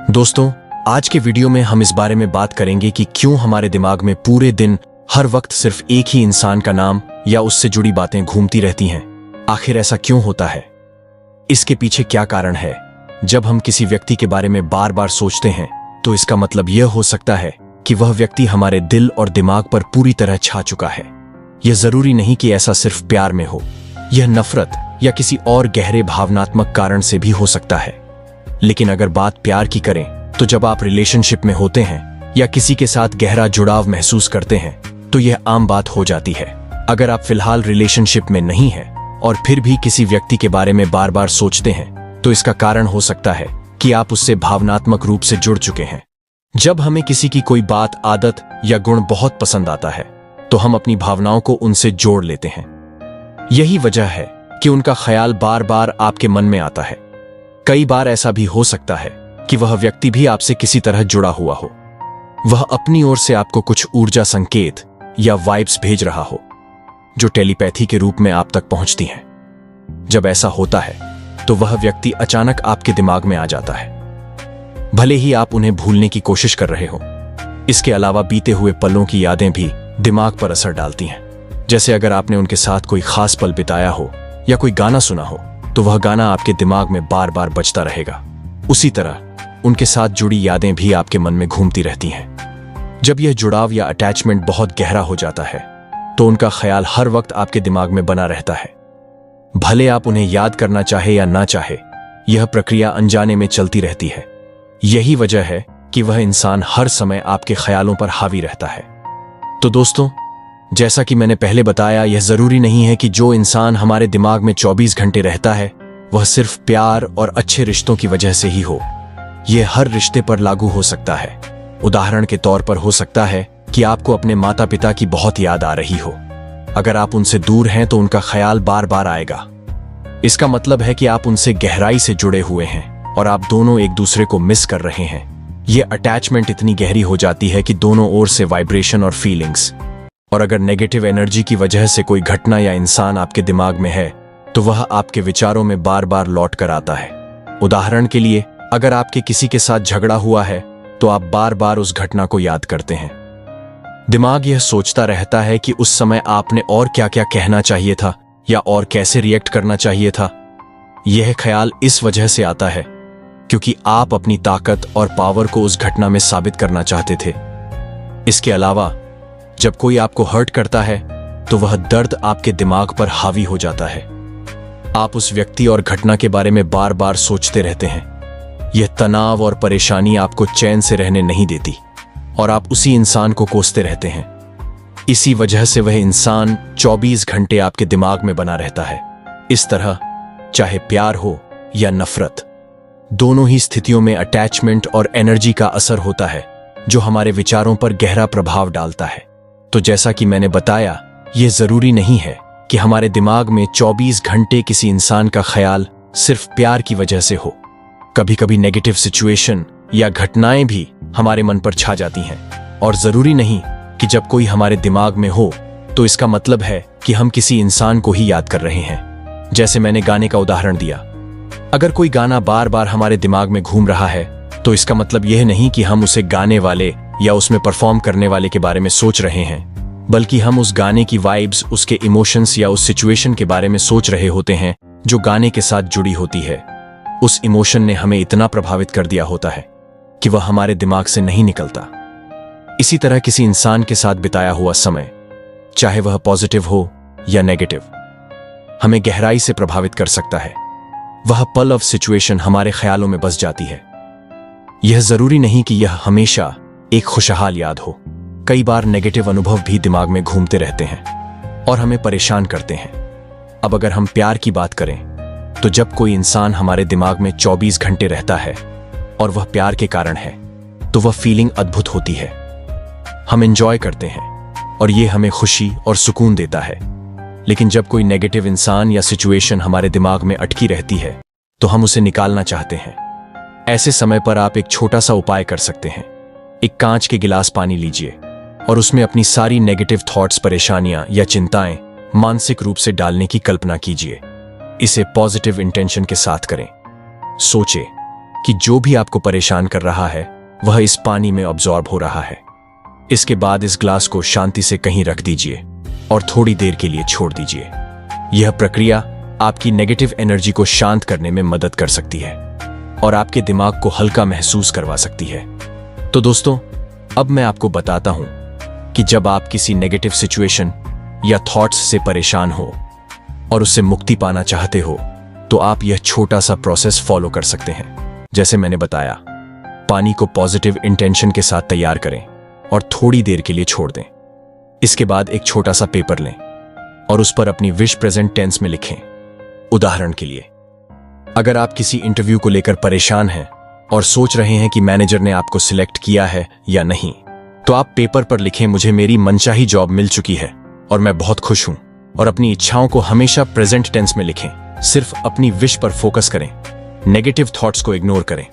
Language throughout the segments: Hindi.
दोस्तों, आज के वीडियो में हम इस बारे में बात करेंगे कि क्यों हमारे दिमाग में पूरे दिन हर वक्त सिर्फ एक ही इंसान का नाम या उससे जुड़ी बातें घूमती रहती हैं। आखिर ऐसा क्यों होता है? इसके पीछे क्या कारण है? जब हम किसी व्यक्ति के बारे में बार बार सोचते हैं तो इसका मतलब यह हो सकता है कि वह व्यक्ति हमारे दिल और दिमाग पर पूरी तरह छा चुका है। यह जरूरी नहीं कि ऐसा सिर्फ प्यार में हो, यह नफरत या किसी और गहरे भावनात्मक कारण से भी हो सकता है। लेकिन अगर बात प्यार की करें तो जब आप रिलेशनशिप में होते हैं या किसी के साथ गहरा जुड़ाव महसूस करते हैं तो यह आम बात हो जाती है। अगर आप फिलहाल रिलेशनशिप में नहीं हैं और फिर भी किसी व्यक्ति के बारे में बार बार सोचते हैं तो इसका कारण हो सकता है कि आप उससे भावनात्मक रूप से जुड़ चुके हैं। जब हमें किसी की कोई बात, आदत या गुण बहुत पसंद आता है तो हम अपनी भावनाओं को उनसे जोड़ लेते हैं। यही वजह है कि उनका ख्याल बार बार आपके मन में आता है। कई बार ऐसा भी हो सकता है कि वह व्यक्ति भी आपसे किसी तरह जुड़ा हुआ हो। वह अपनी ओर से आपको कुछ ऊर्जा संकेत या वाइब्स भेज रहा हो जो टेलीपैथी के रूप में आप तक पहुंचती हैं। जब ऐसा होता है तो वह व्यक्ति अचानक आपके दिमाग में आ जाता है, भले ही आप उन्हें भूलने की कोशिश कर रहे हो। इसके अलावा बीते हुए पलों की यादें भी दिमाग पर असर डालती हैं। जैसे अगर आपने उनके साथ कोई खास पल बिताया हो या कोई गाना सुना हो तो वह गाना आपके दिमाग में बार बार बजता रहेगा। उसी तरह उनके साथ जुड़ी यादें भी आपके मन में घूमती रहती हैं। जब यह जुड़ाव या अटैचमेंट बहुत गहरा हो जाता है तो उनका ख्याल हर वक्त आपके दिमाग में बना रहता है। भले आप उन्हें याद करना चाहे या ना चाहे, यह प्रक्रिया अनजाने में चलती रहती है। यही वजह है कि वह इंसान हर समय आपके ख्यालों पर हावी रहता है। तो दोस्तों, जैसा कि मैंने पहले बताया, यह जरूरी नहीं है कि जो इंसान हमारे दिमाग में 24 घंटे रहता है वह सिर्फ प्यार और अच्छे रिश्तों की वजह से ही हो। यह हर रिश्ते पर लागू हो सकता है। उदाहरण के तौर पर हो सकता है कि आपको अपने माता पिता की बहुत याद आ रही हो। अगर आप उनसे दूर हैं तो उनका ख्याल बार बार आएगा। इसका मतलब है कि आप उनसे गहराई से जुड़े हुए हैं और आप दोनों एक दूसरे को मिस कर रहे हैं। यह अटैचमेंट इतनी गहरी हो जाती है कि दोनों ओर से वाइब्रेशन और फीलिंग्स। और अगर नेगेटिव एनर्जी की वजह से कोई घटना या इंसान आपके दिमाग में है तो वह आपके विचारों में बार बार लौट कर आता है। उदाहरण के लिए, अगर आपके किसी के साथ झगड़ा हुआ है तो आप बार बार उस घटना को याद करते हैं। दिमाग यह सोचता रहता है कि उस समय आपने और क्या क्या कहना चाहिए था या और कैसे रिएक्ट करना चाहिए था। यह ख्याल इस वजह से आता है क्योंकि आप अपनी ताकत और पावर को उस घटना में साबित करना चाहते थे। इसके अलावा जब कोई आपको हर्ट करता है तो वह दर्द आपके दिमाग पर हावी हो जाता है। आप उस व्यक्ति और घटना के बारे में बार बार सोचते रहते हैं। यह तनाव और परेशानी आपको चैन से रहने नहीं देती और आप उसी इंसान को कोसते रहते हैं। इसी वजह से वह इंसान 24 घंटे आपके दिमाग में बना रहता है। इस तरह चाहे प्यार हो या नफरत, दोनों ही स्थितियों में अटैचमेंट और एनर्जी का असर होता है जो हमारे विचारों पर गहरा प्रभाव डालता है। तो जैसा कि मैंने बताया, यह जरूरी नहीं है कि हमारे दिमाग में 24 घंटे किसी इंसान का ख्याल सिर्फ प्यार की वजह से हो। कभी कभी नेगेटिव सिचुएशन या घटनाएं भी हमारे मन पर छा जाती हैं और जरूरी नहीं कि जब कोई हमारे दिमाग में हो तो इसका मतलब है कि हम किसी इंसान को ही याद कर रहे हैं। जैसे मैंने गाने का उदाहरण दिया, अगर कोई गाना बार बार हमारे दिमाग में घूम रहा है तो इसका मतलब यह नहीं कि हम उसे गाने वाले या उसमें परफॉर्म करने वाले के बारे में सोच रहे हैं, बल्कि हम उस गाने की वाइब्स, उसके इमोशंस या उस सिचुएशन के बारे में सोच रहे होते हैं जो गाने के साथ जुड़ी होती है। उस इमोशन ने हमें इतना प्रभावित कर दिया होता है कि वह हमारे दिमाग से नहीं निकलता। इसी तरह किसी इंसान के साथ बिताया हुआ समय, चाहे वह पॉजिटिव हो या नेगेटिव, हमें गहराई से प्रभावित कर सकता है। वह पल ऑफ सिचुएशन हमारे ख्यालों में बस जाती है। यह जरूरी नहीं कि यह हमेशा एक खुशहाल याद हो। कई बार नेगेटिव अनुभव भी दिमाग में घूमते रहते हैं और हमें परेशान करते हैं। अब अगर हम प्यार की बात करें तो जब कोई इंसान हमारे दिमाग में 24 घंटे रहता है और वह प्यार के कारण है तो वह फीलिंग अद्भुत होती है। हम एंजॉय करते हैं और यह हमें खुशी और सुकून देता है। लेकिन जब कोई नेगेटिव इंसान या सिचुएशन हमारे दिमाग में अटकी रहती है तो हम उसे निकालना चाहते हैं। ऐसे समय पर आप एक छोटा सा उपाय कर सकते हैं। एक कांच के गिलास पानी लीजिए और उसमें अपनी सारी नेगेटिव थॉट्स, परेशानियां या चिंताएं मानसिक रूप से डालने की कल्पना कीजिए। इसे पॉजिटिव इंटेंशन के साथ करें। सोचें कि जो भी आपको परेशान कर रहा है वह इस पानी में ऑब्जॉर्ब हो रहा है। इसके बाद इस ग्लास को शांति से कहीं रख दीजिए और थोड़ी देर के लिए छोड़ दीजिए। यह प्रक्रिया आपकी नेगेटिव एनर्जी को शांत करने में मदद कर सकती है और आपके दिमाग को हल्का महसूस करवा सकती है। तो दोस्तों, अब मैं आपको बताता हूं कि जब आप किसी नेगेटिव सिचुएशन या थॉट्स से परेशान हो और उससे मुक्ति पाना चाहते हो तो आप यह छोटा सा प्रोसेस फॉलो कर सकते हैं। जैसे मैंने बताया, पानी को पॉजिटिव इंटेंशन के साथ तैयार करें और थोड़ी देर के लिए छोड़ दें। इसके बाद एक छोटा सा पेपर लें और उस पर अपनी विश प्रेजेंट टेंस में लिखें। उदाहरण के लिए, अगर आप किसी इंटरव्यू को लेकर परेशान हैं और सोच रहे हैं कि मैनेजर ने आपको सिलेक्ट किया है या नहीं, तो आप पेपर पर लिखें, मुझे मेरी मनचाही जॉब मिल चुकी है और मैं बहुत खुश हूं। और अपनी इच्छाओं को हमेशा प्रेजेंट टेंस में लिखें। सिर्फ अपनी विश पर फोकस करें, नेगेटिव थॉट्स को इग्नोर करें।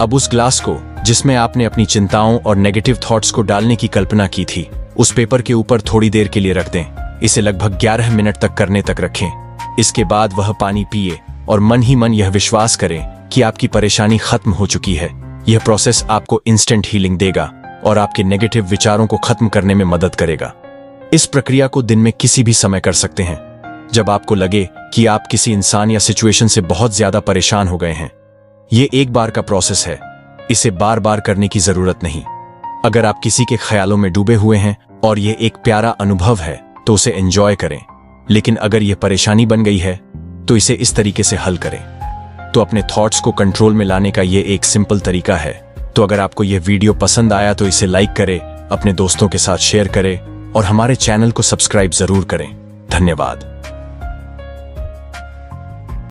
अब उस ग्लास को जिसमें आपने अपनी चिंताओं और नेगेटिव थॉट्स को डालने की कल्पना की थी, उस पेपर के ऊपर थोड़ी देर के लिए रख दें। इसे लगभग 11 मिनट तक करने तक रखें। इसके बाद वह पानी पिए और मन ही मन यह विश्वास करें कि आपकी परेशानी खत्म हो चुकी है। यह प्रोसेस आपको इंस्टेंट हीलिंग देगा और आपके नेगेटिव विचारों को खत्म करने में मदद करेगा। इस प्रक्रिया को दिन में किसी भी समय कर सकते हैं, जब आपको लगे कि आप किसी इंसान या सिचुएशन से बहुत ज्यादा परेशान हो गए हैं। ये एक बार का प्रोसेस है, इसे बार बार करने की जरूरत नहीं। अगर आप किसी के ख्यालों में डूबे हुए हैं और ये एक प्यारा अनुभव है तो उसे एंजॉय करें, लेकिन अगर यह परेशानी बन गई है तो इसे इस तरीके से हल करें। तो अपने थॉट्स को कंट्रोल में लाने का ये एक सिंपल तरीका है। तो अगर आपको यह वीडियो पसंद आया तो इसे लाइक करें, अपने दोस्तों के साथ शेयर करें और हमारे चैनल को सब्सक्राइब जरूर करें। धन्यवाद।